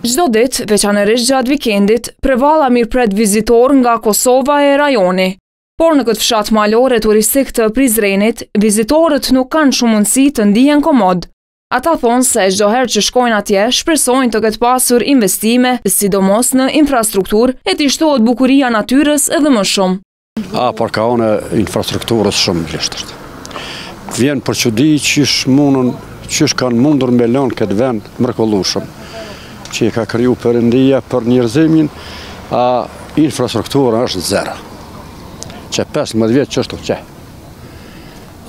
Çdo ditë, veçanërisht gjatë vikendit, Prevalla mirëpret vizitor nga Kosova e rajoni. Por në këtë fshat malore turistik të Prizrenit, vizitorët nuk kanë shumë mundësi të ndihen komod. Ata thonë se çdo herë që shkojnë atje, shpresojnë të ketë pasur investime, sidomos në infrastrukturë, e të shtohet bukuria natyrës edhe më shumë. Por ka one infrastrukturës shumë vjeshtërt. Vjen për çudi qysh kanë mundur me lënë këtë vend mrekullueshëm, që i ka kriju Perëndia për njerëzimin, infrastruktura është zero. Që 15 vjetë që është që.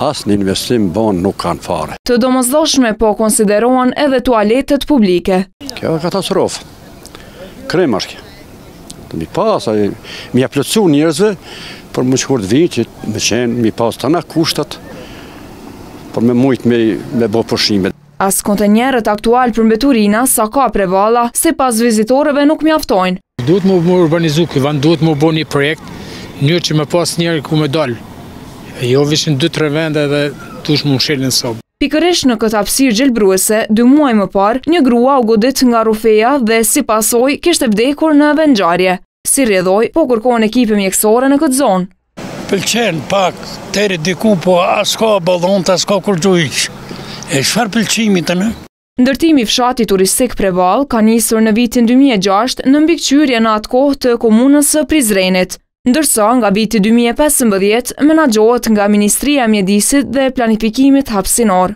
Asë një investim bon nuk kanë fare. Të domosdoshme po konsiderohen edhe tualetet publike. Kjo e katastrofë. Kremashke. Të mi pas, mi aplëcu njerëzve, për më qëkur të vinë që me qenë, mi pas të na kushtat, për me mujtë me bo përshime. As kontenjerët aktual për mbeturina, sa ka Prevalla, se pas vizitorëve nuk mjaftojnë. Duhet më urbanizu ky vend, duhet më bo një projekt, njërë që me pas njerë ku me dalë. Jo vishin 2-3 vende dhe tush më mshelin sobë. Pikërisht në këtë hapësirë gjelbruese, 2 muaj më parë, një grua u godit nga rufeja dhe si pasojë kishte vdekur në vendngjarje. Si rrjedhoi, po kërkon ekipe mjekësore në këtë zonë. Pëlqen pak deri diku, po as ka ballonte, as ka kur gjujq. E çfarë pëlqimi tani? Ndërtimi i fshatit turistik Prevall ka nisur në vitin 2006 në mbikëqyrje në atë kohë të komunës së Prizrenit, ndërsa nga viti 2015 menaxhohet nga Ministria e Mjedisit dhe Planifikimit Hapësinor.